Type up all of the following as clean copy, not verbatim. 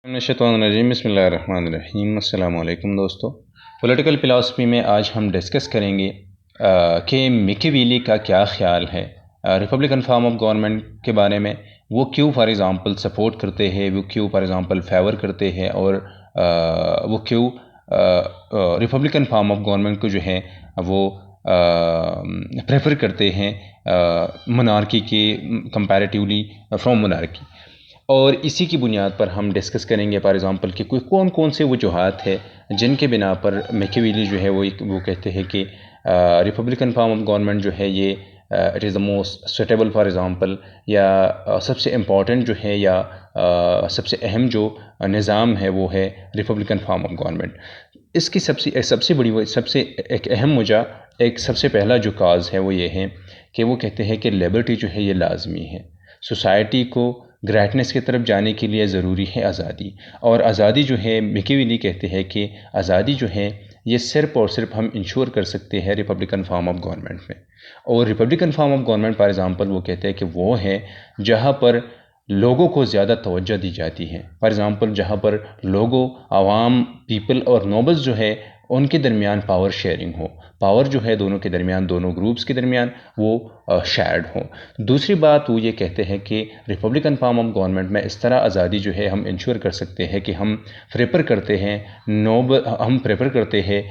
बिस्मिल्लाहिर्रहमानिर्रहीम। अस्सलाम वालेकुम दोस्तों। पॉलिटिकल फ़िलासफ़ी में आज हम डिस्कस करेंगे कि मिकीवेली का क्या ख़्याल है रिपब्लिकन फॉर्म ऑफ गवर्नमेंट के बारे में। वो क्यों फॉर एग्ज़ाम्पल सपोर्ट करते हैं, वो क्यों फॉर एग्ज़ाम्पल फेवर करते हैं, और वो क्यों रिपब्लिकन फॉर्म ऑफ गवर्नमेंट को जो है वो प्रेफर करते हैं मोनार्की के कंपैरेटिवली फ्रॉम मोनार्की। और इसी की बुनियाद पर हम डिस्कस करेंगे फॉर एग्ज़ाम्पल कि कोई कौन कौन से वजूहात है जिनके बिना पर मैकियावेली जो है वो कहते हैं कि रिपब्लिकन फॉर्म ऑफ गवर्नमेंट जो है ये it is the most suitable for example, या सबसे इम्पॉर्टेंट जो है, या सबसे अहम जो निज़ाम है वो है रिपब्लिकन फॉर्म ऑफ गवर्नमेंट। इसकी सबसे बड़ी सबसे एक अहम वजह, एक सबसे पहला जो काज है वो ये है कि वो कहते हैं कि लिबर्टी जो है ये लाजमी है। सोसाइटी को ग्रेटनेस की तरफ जाने के लिए ज़रूरी है आज़ादी, और आज़ादी जो है मैकियावेली कहते हैं कि आज़ादी जो है ये सिर्फ़ और सिर्फ हम इंश्योर कर सकते हैं रिपब्लिकन फॉर्म ऑफ गवर्नमेंट में। और Republican form of government for example वो कहते हैं कि वो है जहाँ पर लोगों को ज़्यादा तवज्जो दी जाती है। फॉर एग्ज़ाम्पल जहाँ पर लोगों, आवाम, पीपल और नोबल्स जो है उनके दरमियान पावर शेयरिंग हो, पावर जो है दोनों के दरमियान, दोनों ग्रुप्स के दरमियान वो शेयर्ड हो। दूसरी बात वो ये कहते हैं कि रिपब्लिकन फॉर्म ऑफ गवर्नमेंट में इस तरह आज़ादी जो है हम इंश्योर कर सकते हैं कि हम प्रेफर करते हैं हम प्रेफर करते हैं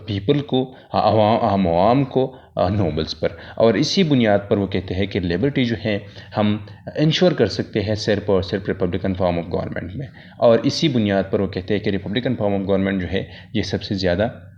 पीपल को, आवाम को नोबल्स पर। और इसी बुनियाद पर वो कहते हैं कि लिबर्टी जो है हम इंश्योर कर सकते हैं सिर्फ और सिर्फ रिपब्लिकन फॉर्म ऑफ गवर्नमेंट में। और इसी बुनियाद पर वो कहते हैं कि रिपब्लिकन फॉर्म ऑफ गवर्नमेंट जो है ये सबसे ज़्यादा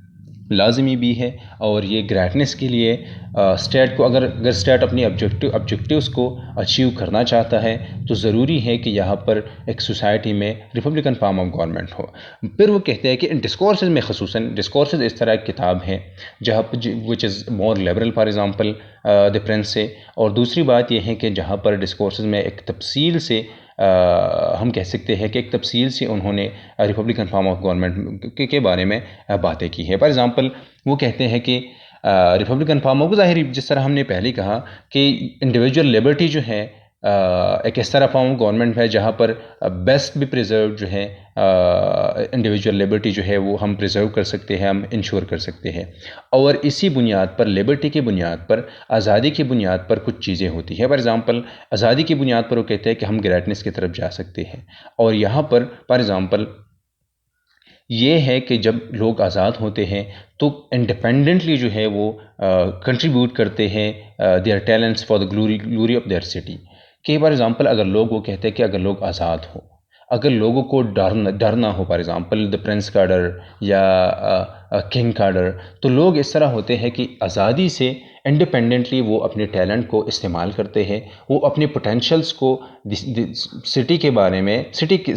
लाजमी भी है। और ये ग्रेटनेस के लिए स्टेट को, अगर स्टेट अपनी ऑब्जेक्टिव्स को अचीव करना चाहता है तो ज़रूरी है कि यहाँ पर एक सोसाइटी में रिपब्लिकन फॉर्म ऑफ गवर्नमेंट हो। फिर वो कहते हैं कि इन डिस्कोर्सेज में, खसूसन डिस्कोर्सेज इस तरह की किताब है जहाँ पर which is more liberal for example the Prince से। और दूसरी बात यह है कि जहाँ पर डिस्कोर्सेज में एक तफसील से हम कह सकते हैं कि एक तफसील से उन्होंने रिपब्लिकन फॉर्म ऑफ गवर्नमेंट के बारे में बातें की है। फॉर एग्ज़ाम्पल वो कहते हैं कि रिपब्लिकन फॉर्म ऑफ, ज़ाहिर जिस तरह हमने पहले कहा कि इंडिविजुअल लिबर्टी जो है एक इस तरह फॉर्म ऑफ गवर्नमेंट है जहाँ पर बेस्ट भी प्रिजर्व जो है, इंडिविजुअल लिबर्टी जो है वो हम प्रिजर्व कर सकते हैं, हम इंश्योर कर सकते हैं। और इसी बुनियाद पर, लिबर्टी की बुनियाद पर, आज़ादी की बुनियाद पर कुछ चीज़ें होती हैं। फॉर एग्ज़ाम्पल आज़ादी की बुनियाद पर वो कहते हैं कि हम ग्रेटनेस की तरफ जा सकते हैं। और यहाँ पर फॉर एग्ज़ाम्पल ये है कि जब लोग आज़ाद होते हैं तो इंडिपेंडेंटली जो है वो कंट्रीब्यूट करते हैं their talents for the glory of their city. कि फॉर एग्ज़ाम्पल अगर लोग, वो कहते हैं कि अगर लोग आज़ाद हो, अगर लोगों को डर ना हो, फॉर एग्ज़ाम्पल द प्रिंस का डर या किंग का डर, तो लोग इस तरह होते हैं कि आज़ादी से इंडिपेंडेंटली वो अपने टैलेंट को इस्तेमाल करते हैं, वो अपने पोटेंशियल्स को सिटी के बारे में, सिटी के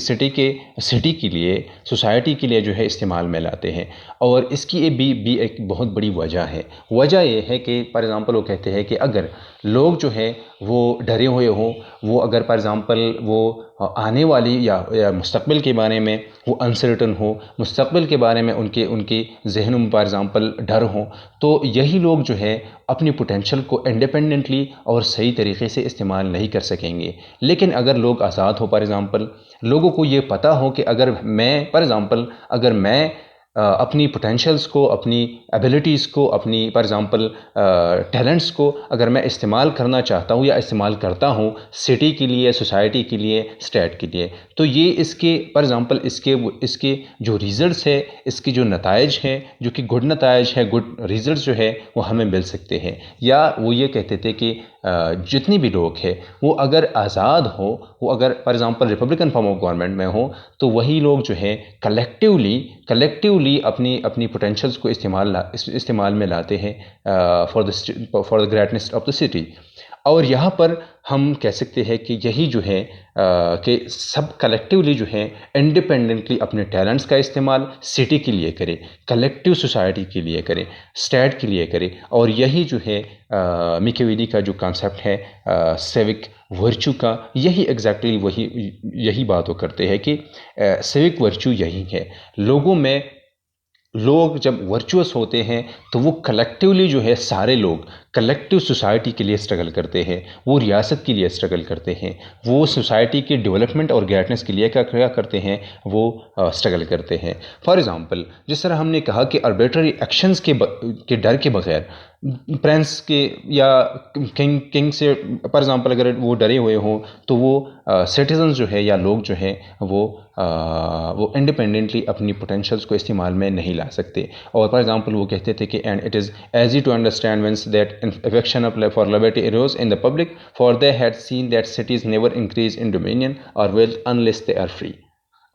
लिए, सोसाइटी के लिए जो है इस्तेमाल में लाते हैं। और इसकी भी एक बहुत बड़ी वजह है। वजह ये है कि फॉर एग्ज़ाम्पल वो कहते हैं कि अगर लोग जो है वो डरे हुए हों, वो अगर फॉर एग्ज़ाम्पल वो आने वाली या मुस्तक़बिल के बारे में वो अनसर्टन हो, मुस्तक़बिल के बारे में उनके ज़हनों में फॉर एग्ज़ाम्पल डर हो, तो यही लोग जो है अपनी पोटेंशियल को इंडिपेंडेंटली और सही तरीक़े से इस्तेमाल नहीं कर सकेंगे। लेकिन अगर लोग आज़ाद हो, फॉर एग्ज़ाम्पल लोगों को ये पता हो कि अगर मैं, फॉर एग्ज़ाम्पल अगर मैं अपनी पोटेंशियल्स को, अपनी एबिलिटीज़ को, अपनी फॉर एग्ज़ाम्पल टैलेंट्स को अगर मैं इस्तेमाल करना चाहता हूँ या इस्तेमाल करता हूँ सिटी के लिए, सोसाइटी के लिए, स्टेट के लिए, तो ये इसके फॉर एग्ज़ाम्पल इसके जो रिज़ल्ट्स है, इसके जो नताइज हैं, जो कि गुड नताइज है, गुड रिज़ल्ट्स जो है वो हमें मिल सकते हैं। या वो ये कहते थे कि जितने भी लोग हैं वो अगर आज़ाद हो, वो अगर for example Republican form of government में हो, तो वही लोग जो है कलेक्टिवली अपनी पोटेंशियल्स को इस्तेमाल में लाते हैं for the greatness of the city. और यहाँ पर हम कह सकते हैं कि यही जो है कि सब कलेक्टिवली जो है इंडिपेंडेंटली अपने टैलेंट्स का इस्तेमाल सिटी के लिए करें, कलेक्टिव सोसाइटी के लिए करें, स्टेट के लिए करें। और यही जो है मैकियावेली का जो कॉन्सेप्ट है सिविक वर्च्यू का, यही एग्जैक्टली यही बात वो करते हैं कि सिविक वर्च्यू यही है, लोग जब वर्चुअस होते हैं तो वो कलेक्टिवली जो है सारे लोग कलेक्टिव सोसाइटी के लिए स्ट्रगल करते हैं, वो रियासत के लिए स्ट्रगल करते हैं, वो सोसाइटी के डेवलपमेंट और ग्रेटनेस के लिए क्या करते हैं, वो स्ट्रगल करते हैं। फॉर एग्ज़ाम्पल, जिस तरह हमने कहा कि आर्बिट्ररी एक्शंस के डर के बगैर प्रिंस के या किंग से फॉर एग्ज़ाम्पल अगर वो डरे हुए हों तो वो सिटीजन जो है या लोग जो हैं वो इंडिपेंडेंटली अपनी पोटेंशियल्स को इस्तेमाल में नहीं ला सकते। और फॉर एग्ज़ाम्पल वो कहते थे कि and it is easy to understand once that affection for liberty arose in the public, for they had seen that cities never increase in dominion or wealth unless they are free।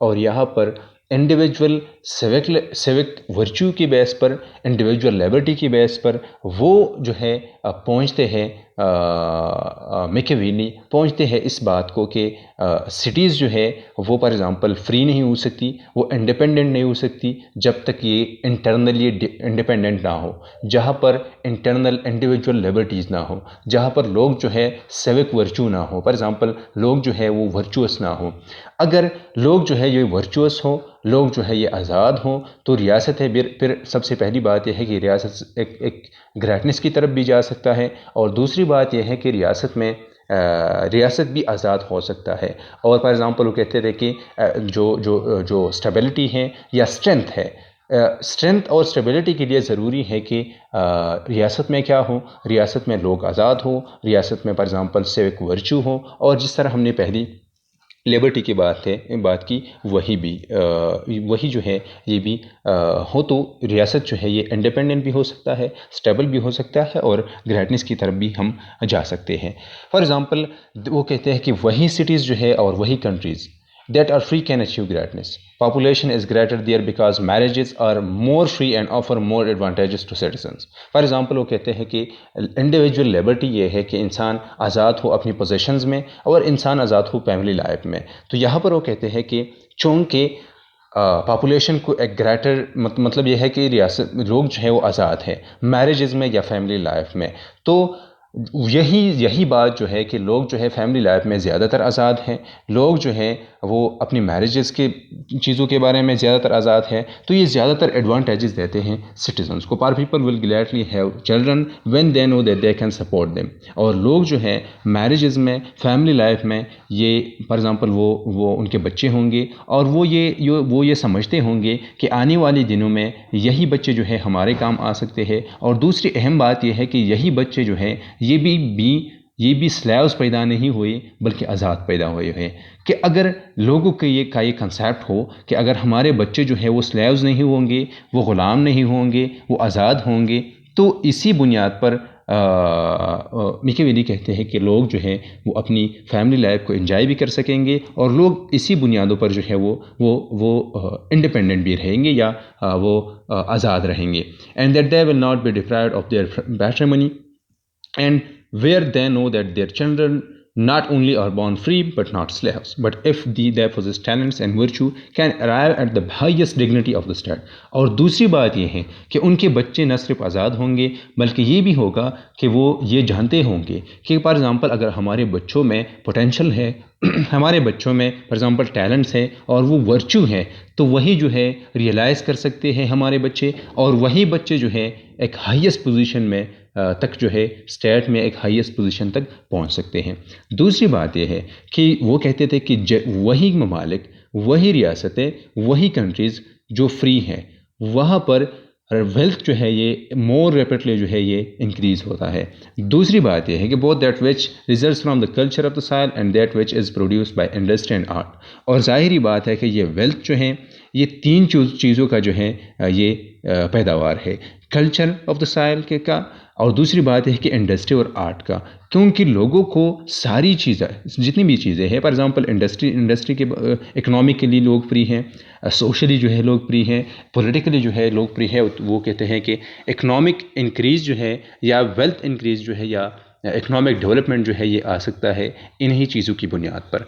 और यहाँ पर individual civic virtue की base पर, individual liberty की base पर वो जो है पहुँचते हैं, मैकियावेली पहुँचते हैं इस बात को कि सिटीज़ जो है वो फॉर एग्ज़ाम्पल फ्री नहीं हो सकती, वो इंडिपेंडेंट नहीं हो सकती जब तक ये इंटरनली इंडिपेंडेंट ना हो, जहाँ पर इंटरनल इंडिविजुअल लिबर्टीज़ ना हो, जहाँ पर लोग जो है सिविक वर्च्यू ना हो, फॉर एग्ज़ाम्पल लोग जो है वो वर्चुअस ना हो। अगर लोग जो है ये वर्चुअस हो, लोग जो है ये आज़ाद हों, तो रियासत है फिर सबसे पहली बात यह है कि रियासत एक ग्रेटनेस की तरफ भी जा सकता है, और दूसरी बात यह है कि रियासत भी आज़ाद हो सकता है। और फॉर एग्ज़ाम्पल वो कहते थे कि जो स्टेबिलिटी है या स्ट्रेंथ है, स्ट्रेंथ और स्टेबिलिटी के लिए ज़रूरी है कि रियासत में क्या हो, रियासत में लोग आज़ाद हो, रियासत में फॉर एग्ज़ाम्पल सिविक वर्च्यू हो, और जिस तरह हमने पहली लिबर्टी की बात की वही जो है ये भी हो, तो रियासत जो है ये इंडिपेंडेंट भी हो सकता है, स्टेबल भी हो सकता है, और ग्रेटनेस की तरफ भी हम जा सकते हैं। फॉर एग्ज़ाम्पल वो कहते हैं कि वही सिटीज़ जो है और वही countries that are free can achieve greatness. Population is greater there because marriages are more free and offer more advantages to citizens. For example वो कहते हैं कि इंडिविजुअल लिबर्टी ये है कि इंसान आज़ाद हो अपनी पोजेशंस में और इंसान आज़ाद हो फैमिली लाइफ में। तो यहाँ पर वो कहते हैं कि चूँकि पॉपुलेशन को एक ग्रेटर मतलब ये है कि रियासत लोग जो है वो आज़ाद है मैरिजेज़ में या फैमिली लाइफ में, तो यही बात जो है कि लोग जो है फैमिली लाइफ में ज़्यादातर आज़ाद हैं, लोग जो हैं वो अपनी मैरिजेस के चीज़ों के बारे में ज़्यादातर आज़ाद है, तो ये ज़्यादातर एडवांटेजेस देते हैं सिटीजन्स को। पर people will gladly have children when they know that they can support them. और लोग जो है मैरिजेस में फैमिली लाइफ में ये फॉर एग्ज़ाम्पल वो उनके बच्चे होंगे और वो ये समझते होंगे कि आने वाले दिनों में यही बच्चे जो है हमारे काम आ सकते हैं। और दूसरी अहम बात यह है कि यही बच्चे जो हैं ये भी स्लैव्स पैदा नहीं हुए बल्कि आज़ाद पैदा हुए हैं। कि अगर लोगों के ये कंसेप्ट हो कि अगर हमारे बच्चे जो है वो स्लैव्स नहीं होंगे, वो ग़ुलाम नहीं होंगे, वो आज़ाद होंगे, तो इसी बुनियाद पर मैकियावेली कहते हैं कि लोग जो हैं वो अपनी फैमिली लाइफ को एंजॉय भी कर सकेंगे और लोग इसी बुनियादों पर जो है वो इंडिपेंडेंट भी रहेंगे या वो आज़ाद रहेंगे। And that they will not be deprived of their patrimony and where they know that their children not only are born free but not slaves, but if they possess talents and virtue can arrive at the highest dignity of the state। और दूसरी बात ये है कि उनके बच्चे न सिर्फ आज़ाद होंगे बल्कि ये भी होगा कि वो ये जानते होंगे कि फॉर एग्ज़ाम्पल अगर हमारे बच्चों में पोटेंशल है हमारे बच्चों में फॉर एग्ज़ाम्पल टैलेंट्स है और वो वर्च्यू है, तो वही जो है रियलाइज़ कर सकते हैं हमारे बच्चे, और वही बच्चे जो है एक हाईएस्ट पोजीशन में तक जो है स्टेट में एक हाईएस्ट पोजीशन तक पहुंच सकते हैं। दूसरी बात यह है कि वो कहते थे कि वही ममालिक, वही रियासतें, वही कंट्रीज़ जो फ्री हैं वहाँ पर वेल्थ जो है ये मोर रैपिडली जो है ये इंक्रीज़ होता है। दूसरी बात यह है कि both that which results from the culture of the soil and that which is produced by industry and art. और ज़ाहिरी बात है कि ये वेल्थ जो है ये तीन चीज़ों का जो है ये पैदावार है, कल्चर ऑफ द साइल के का, और दूसरी बात है कि इंडस्ट्री और आर्ट का, क्योंकि लोगों को सारी चीज़ें जितनी भी चीज़ें हैं फॉर एग्ज़ाम्पल इंडस्ट्री के इकनॉमिक के लिए लोग फ्री हैं, सोशली जो है लोग फ्री हैं, पॉलिटिकली जो है लोग फ्री है। वो कहते हैं कि इकनॉमिक इंक्रीज़ जो है या वेल्थ इंक्रीज़ जो है या इकनॉमिक डेवलपमेंट जो है ये आ सकता है इन्हीं चीज़ों की बुनियाद पर।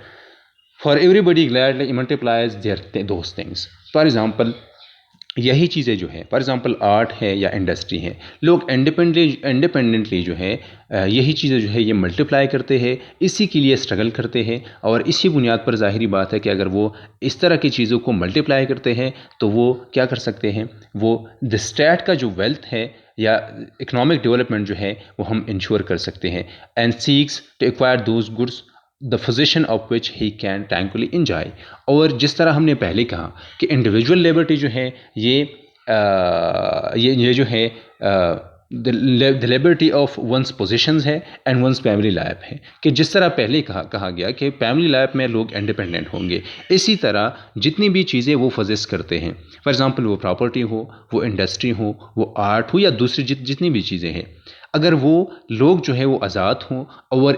For everybody gladly multiplies their those things. For example यही चीज़ें जो है फॉर एग्ज़ाम्पल आर्ट है या इंडस्ट्री है, लोग इंडिपेंडेंटली जो है यही चीज़ें जो है ये मल्टीप्लाई करते हैं, इसी के लिए स्ट्रगल करते हैं। और इसी बुनियाद पर ज़ाहिरी बात है कि अगर वो इस तरह की चीज़ों को मल्टीप्लाई करते हैं तो वो क्या कर सकते हैं, वो द स्टेट का जो वेल्थ है या इकोनॉमिक डेवलपमेंट जो है वो हम इंश्योर कर सकते हैं। And seeks to acquire those goods the position of which he can tranquilly enjoy. और जिस तरह हमने पहले कहा कि इंडिविजुअल लिबर्टी जो है ये जो है the liberty of one's positions है एंड वंस फैमिली लाइफ है, कि जिस तरह पहले कहा गया कि फैमिली लाइफ में लोग इंडिपेंडेंट होंगे, इसी तरह जितनी भी चीज़ें वो पोजेस करते हैं, फॉर एग्जांपल वो प्रॉपर्टी हो, वो इंडस्ट्री हो, वो आर्ट हो या दूसरी जितनी भी चीज़ें हैं, अगर वो लोग जो है वो आज़ाद हों और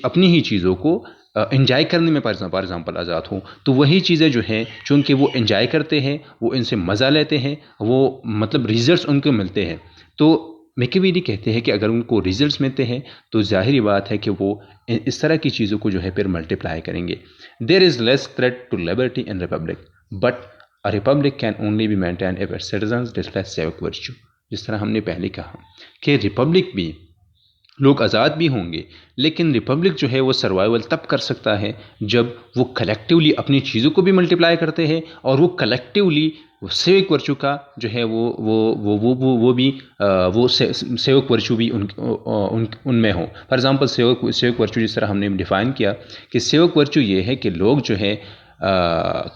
अपनी ही चीज़ों को इंजॉय करने में फॉर एग्जांपल आज़ाद हो, तो वही चीज़ें जो हैं चूँकि वो इंजॉय करते हैं, वो इनसे मज़ा लेते हैं, वो मतलब रिजल्ट्स उनको मिलते हैं। तो मैकियावेली कहते हैं कि अगर उनको रिजल्ट्स मिलते हैं तो ज़ाहिर बात है कि वो इस तरह की चीज़ों को जो है फिर मल्टीप्लाई करेंगे। There is less threat to liberty in republic, but a republic can only be maintain if its citizens display civic virtue. जिस तरह हमने पहले कहा कि रिपब्लिक भी, लोग आज़ाद भी होंगे, लेकिन रिपब्लिक जो है वो सर्वाइवल तब कर सकता है जब वो कलेक्टिवली अपनी चीज़ों को भी मल्टीप्लाई करते हैं और वो कलेक्टिवली सिविक वर्चू का जो है वो भी वो सिविक वर्चू भी उनमें हो। फॉर एग्जांपल सिविक वर्चू जिस तरह हमने डिफ़ाइन किया कि सिविक वर्चू ये है कि लोग जो है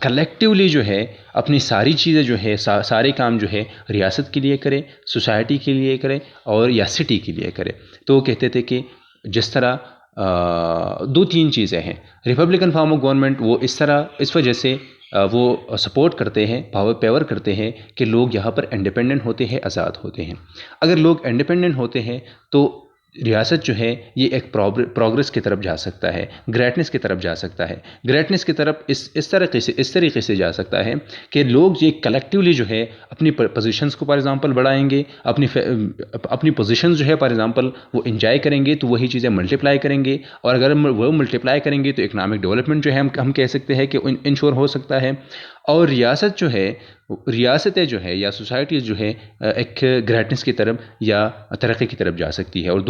कलेक्टिवली जो है अपनी सारी चीज़ें जो है सारे काम जो है रियासत के लिए करें, सोसाइटी के लिए करें और या सिटी के लिए करें। तो वो कहते थे कि जिस तरह दो तीन चीज़ें हैं, रिपब्लिकन फॉर्म ऑफ गवर्नमेंट वो इस वजह से वो सपोर्ट करते हैं, पावर करते हैं कि लोग यहाँ पर इंडिपेंडेंट होते हैं, आज़ाद होते हैं। अगर लोग इंडिपेंडेंट होते हैं तो रियासत जो है ये एक प्रोग्रेस की तरफ जा सकता है, ग्रेटनेस की तरफ जा सकता है। ग्रेटनेस की तरफ इस तरीके से जा सकता है कि लोग ये कलेक्टिवली जो है अपनी पोजीशंस को फॉर एग्जांपल बढ़ाएंगे, अपनी पोजीशंस जो है फॉर एग्जांपल वो इंजॉय करेंगे, तो वही चीज़ें मल्टीप्लाई करेंगे, और अगर वो मल्टीप्लाई करेंगे तो इकोनॉमिक डेवलपमेंट जो है हम कह सकते हैं कि इंश्योर हो सकता है। और रियासतें जो है या सोसाइटीज़ जो है एक ग्रेटनेस की तरफ या तरक्की की तरफ जा सकती है। और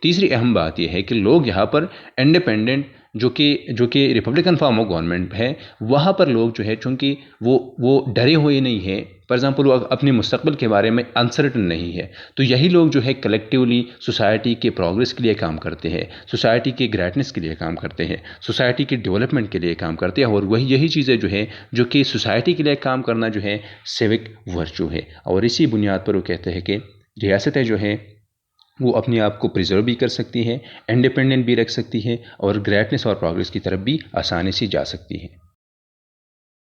तीसरी अहम बात यह है कि लोग यहाँ पर इंडिपेंडेंट जो कि रिपब्लिकन फॉर्म ऑफ गवर्नमेंट है, वहाँ पर लोग जो है चूँकि वो डरे हुए नहीं है, फॉर एग्जांपल वो अपने मुस्तकबिल के बारे में अनसर्टन नहीं है, तो यही लोग जो है कलेक्टिवली सोसाइटी के प्रोग्रेस के लिए काम करते हैं, सोसाइटी के ग्रेटनेस के लिए काम करते हैं, सोसाइटी के डेवलपमेंट के लिए काम करते हैं। और यही चीज़ें जो है जो कि सोसाइटी के लिए काम करना जो है सिविक वर्चू है। और इसी बुनियाद पर वो कहते हैं कि रियासतें जो हैं वो अपने आप को प्रिजर्व भी कर सकती हैं, इंडिपेंडेंट भी रख सकती हैं और ग्रेटनेस और प्रोग्रेस की तरफ भी आसानी से जा सकती हैं।